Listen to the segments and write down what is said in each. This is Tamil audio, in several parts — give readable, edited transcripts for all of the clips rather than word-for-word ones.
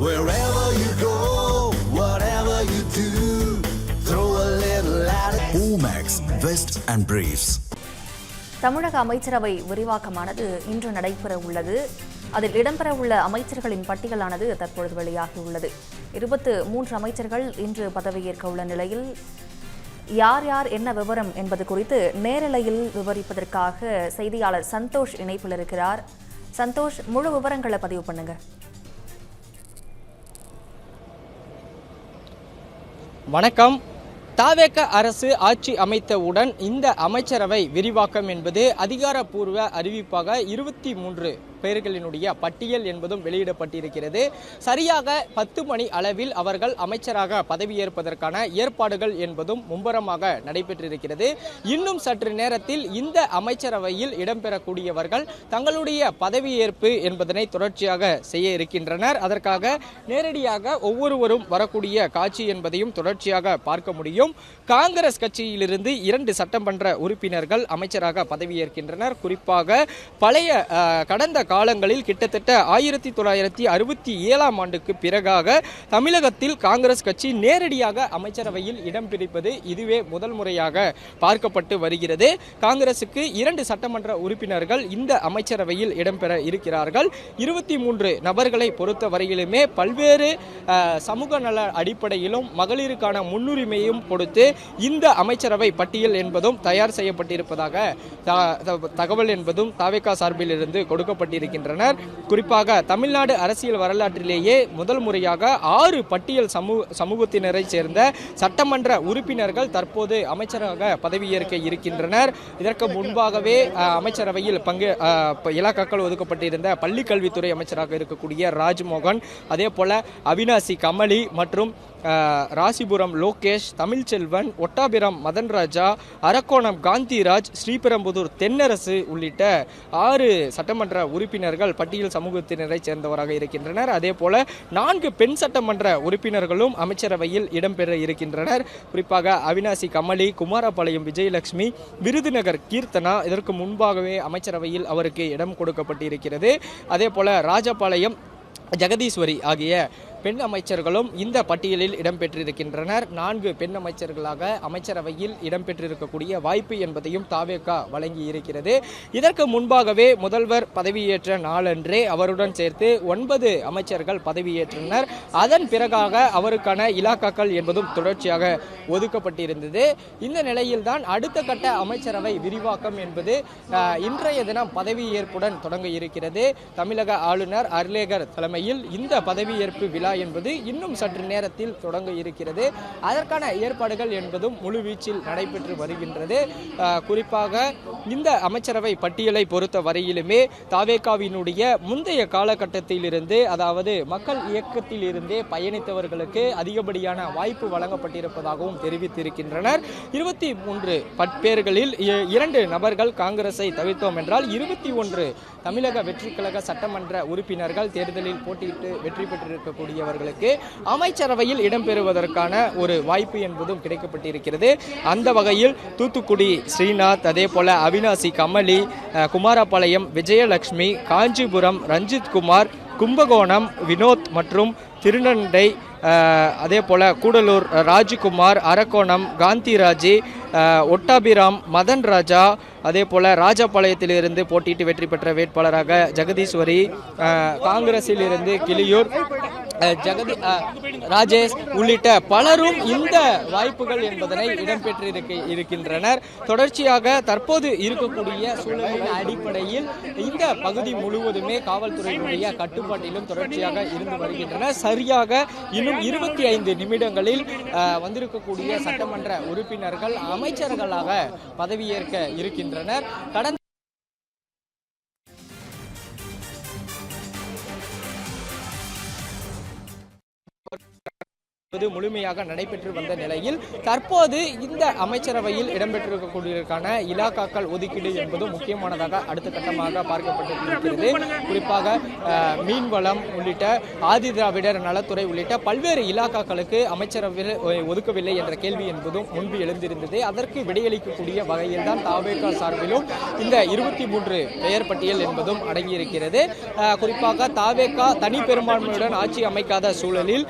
Wherever you go, whatever you do, throw a little at it. Omax, Vest and Briefs. தமிழக அமைச்சரவை விரிவாக்கமானது இன்று நடைபெற உள்ளது. அதில் இடம்பெறவுள்ள அமைச்சர்களின் பட்டியலானது தற்பொழுது வெளியாகியுள்ளது. 23 அமைச்சர்கள் இன்று பதவியேற்க உள்ள நிலையில் யார் யார் என்ன விவரம் என்பது குறித்து நேரலையில் விவரிப்பதற்காக செய்தியாளர் சந்தோஷ் இணைப்பில் இருக்கிறார். சந்தோஷ், முழு விவரங்களை பதிவு பண்ணுங்க. வணக்கம். தாவேக அரசு ஆட்சி அமைத்தவுடன் இந்த அமைச்சரவை விரிவாக்கம் என்பது அதிகாரப்பூர்வ அறிவிப்பாக 23 பெயர்களினுடைய பட்டியல் என்பதும் வெளியிடப்பட்டிருக்கிறது. சரியாக 10 மணி அளவில் அவர்கள் அமைச்சராக பதவியேற்பதற்கான ஏற்பாடுகள் என்பதும் மும்முரமாக நடைபெற்றிருக்கிறது. இன்னும் சற்று நேரத்தில் இந்த அமைச்சரவையில் இடம்பெறக்கூடியவர்கள் தங்களுடைய பதவியேற்பு என்பதனை தொடர்ச்சியாக செய்ய இருக்கின்றனர். அதற்காக நேரடியாக ஒவ்வொருவரும் வரக்கூடிய காட்சி என்பதையும் தொடர்ச்சியாக பார்க்க முடியும். காங்கிரஸ் கட்சியிலிருந்து 2 சட்டமன்ற உறுப்பினர்கள் அமைச்சராக பதவியேற்கின்றனர். குறிப்பாக கடந்த காலங்களில் கிட்டத்தட்ட 1967ஆம் ஆண்டுக்கு பிறகாக தமிழகத்தில் காங்கிரஸ் கட்சி நேரடியாக அமைச்சரவையில் இடம் பிடிப்பது இதுவே முதல் முறையாக பார்க்கப்பட்டு வருகிறது. காங்கிரசுக்கு 2 சட்டமன்ற உறுப்பினர்கள் இந்த அமைச்சரவையில் இடம்பெற இருக்கிறார்கள். 23 நபர்களை பொறுத்த வரையிலுமே பல்வேறு சமூக நல அடிப்படையிலும் மகளிருக்கான முன்னுரிமையும் கொடுத்து இந்த அமைச்சரவை பட்டியல் என்பதும் தயார் செய்யப்பட்டிருப்பதாக தகவல் என்பதும் தாவேகா சார்பில் இருந்து கொடுக்கப்பட்டிருக்கின்றனர். குறிப்பாக தமிழ்நாடு அரசியல் வரலாற்றிலேயே முதல் முறையாக 6 பட்டியல் சமூகத்தினரை சேர்ந்த சட்டமன்ற உறுப்பினர்கள் தற்போது அமைச்சராக பதவியேற்க இருக்கின்றனர். இதற்கு முன்பாகவே அமைச்சரவையில் இலாக்காக்கள் ஒதுக்கப்பட்டிருந்த பள்ளிக்கல்வித்துறை அமைச்சராக இருக்கக்கூடிய ராஜ்மோகன், அதே போல அவினாசி கமலி மற்றும் ராசிபுரம் லோகேஷ், தமிழ்ச்செல்வன், ஒட்டாபிரம் மதன்ராஜா, அரக்கோணம் காந்திராஜ், ஸ்ரீபெரும்புதூர் தென்னரசு உள்ளிட்ட 6 சட்டமன்ற உறுப்பினர்கள் பட்டியல் சமூகத்தினரை சேர்ந்தவராக இருக்கின்றனர். அதே போல 4 பெண் சட்டமன்ற உறுப்பினர்களும் அமைச்சரவையில் இடம்பெற இருக்கின்றனர். குறிப்பாக அவினாசி கமலி, குமாரபாளையம் விஜயலட்சுமி, விருதுநகர் கீர்த்தனா இதற்கு முன்பாகவே அமைச்சரவையில் அவருக்கு இடம் கொடுக்கப்பட்டிருக்கிறது. அதே போல ராஜபாளையம் ஜெகதீஸ்வரி ஆகிய பெண் அமைச்சர்களும் இந்த பட்டியலில் இடம்பெற்றிருக்கின்றனர். 4 பெண் அமைச்சர்களாக அமைச்சரவையில் இடம்பெற்றிருக்கக்கூடிய வாய்ப்பு என்பதையும் தாவேகா வழங்கி இருக்கிறது. இதற்கு முன்பாகவே முதல்வர் பதவியேற்ற நாளன்றே அவருடன் சேர்த்து 9 அமைச்சர்கள் பதவியேற்றனர். அதன் பிறகாக அவருக்கான இலாக்காக்கள் என்பதும் தொடர்ச்சியாக ஒதுக்கப்பட்டிருந்தது. இந்த நிலையில்தான் அடுத்த கட்ட அமைச்சரவை விரிவாக்கம் என்பது இன்றைய தினம் பதவியேற்புடன் தொடங்க இருக்கிறது. தமிழக ஆளுநர் அர்லேகர் தலைமையில் இந்த பதவியேற்பு விழா என்பது இன்னும் சற்று நேரத்தில் தொடங்க இருக்கிறது. அதற்கான ஏற்பாடுகள் என்பதும் முழுவீச்சில் நடைபெற்று வருகின்றது. குறிப்பாக இந்த அமைச்சரவை பட்டியலை பொறுத்த வரையிலுமே தாவேகாவினுடைய முந்தைய காலகட்டத்திலிருந்து, அதாவது மக்கள் இயக்கத்தில் இருந்தே பயணித்தவர்களுக்கு அதிகப்படியான வாய்ப்பு வழங்கப்பட்டிருப்பதாகவும் தெரிவித்திருக்கின்றனர். 23 பேர்களில் 2 நபர்கள் காங்கிரஸை தவிர்த்தோம் என்றால் 21 தமிழக வெற்றி கழக சட்டமன்ற உறுப்பினர்கள் தேர்தலில் போட்டியிட்டு வெற்றி பெற்றிருக்கக்கூடியவர்களுக்கு அமைச்சரவையில் இடம்பெறுவதற்கான ஒரு வாய்ப்பு என்பதும் கிடைக்கப்பட்டிருக்கிறது. அந்த வகையில் தூத்துக்குடி ஸ்ரீநாத், அதே போல அவினாசி கமலி, குமாரபாளையம் விஜயலட்சுமி, காஞ்சிபுரம் ரஞ்சித் குமார், கும்பகோணம் வினோத் மற்றும் திருநண்டை, அதே போல கூடலூர் ராஜ்குமார், அரக்கோணம் காந்திராஜ், ஒட்டாபிராம் மதன் ராஜா, அதே போல ராஜபாளையத்திலிருந்து போட்டியிட்டு வெற்றி பெற்ற வேட்பாளராக ஜெகதீஸ்வரி, காங்கிரஸில் இருந்து கிளியூர் ராஜேஷ் உள்ளிட்ட பலரும் இந்த வாய்ப்புகள் என்பதனை இடம்பெற்றிருக்கின்றனர். தொடர்ச்சியாக தற்போது இருக்கக்கூடிய சூழலின் அடிப்படையில் இந்த பகுதி முழுவதுமே காவல்துறையினுடைய கட்டுப்பாட்டிலும் தொடர்ச்சியாக இருந்து வருகின்றன. சரியாக இன்னும் 25 நிமிடங்களில் வந்திருக்கக்கூடிய சட்டமன்ற உறுப்பினர்கள் அமைச்சர்களாக பதவியேற்க இருக்கின்றனர். கடந்த முழுமையாக நடைபெற்று வந்த நிலையில் தற்போது இந்த அமைச்சரவையில் இடம்பெற்றிருக்கக்கூடியதற்கான இலாக்காக்கள் ஒதுக்கீடு என்பது முக்கியமானதாக அடுத்த கட்டமாக பார்க்கப்பட்டிருக்கிறது. குறிப்பாக மீன்வளம் உள்ளிட்ட ஆதி திராவிடர் நலத்துறை உள்ளிட்ட பல்வேறு இலாக்காக்களுக்கு அமைச்சரவையில் ஒதுக்கவில்லை என்ற கேள்வி என்பதும் முன்பு எழுந்திருந்தது. அதற்கு விடையளிக்கக்கூடிய வகையில் தான் தாவேகா சார்பிலும் இந்த 23 பெயர் பட்டியல் என்பதும் அடங்கியிருக்கிறது. குறிப்பாக தாவேகா தனி பெரும்பான்மையுடன் ஆட்சி அமைக்காத சூழலில்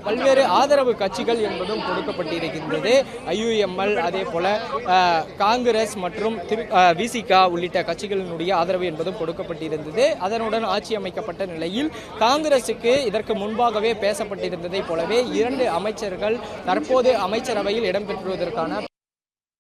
பல்வேறு ஆதரவு கட்சிகள் என்பதும் கொடுக்கப்பட்டிருக்கின்றது. IUML அதே போல காங்கிரஸ் மற்றும் விசிகா உள்ளிட்ட கட்சிகளினுடைய ஆதரவு என்பதும் கொடுக்கப்பட்டிருந்தது. அதனுடன் ஆட்சி அமைக்கப்பட்ட நிலையில் காங்கிரசுக்கு இதற்கு முன்பாகவே பேசப்பட்டிருந்ததை போலவே 2 அமைச்சர்கள் தற்போது அமைச்சரவையில் இடம்பெற்றுவதற்கான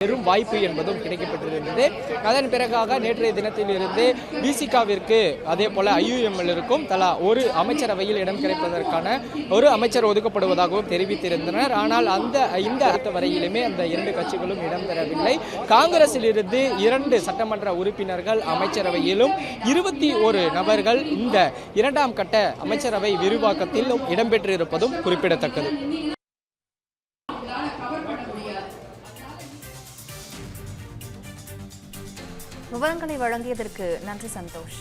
பெரும் வாய்ப்பு என்பதும் கிடைக்கப்பட்டிருந்தது. அதன் பிறகாக நேற்றைய தினத்திலிருந்து விசிகாவிற்கு அதே போல IUMLருக்கும் தலா ஒரு அமைச்சரவையில் இடம் கிடைப்பதற்கான ஒரு அமைச்சர் ஒதுக்கப்படுவதாகவும் தெரிவித்திருந்தனர். ஆனால் இந்த அடுத்த வரையிலுமே அந்த 2 கட்சிகளும் இடம் பெறவில்லை. காங்கிரசிலிருந்து 2 சட்டமன்ற உறுப்பினர்கள் அமைச்சரவையிலும் 21 நபர்கள் இந்த 2ஆம் கட்ட அமைச்சரவை விரிவாக்கத்திலும் இடம்பெற்றிருப்பதும் குறிப்பிடத்தக்கது. விவரங்களை வழங்கியதற்கு நன்றி சந்தோஷ்.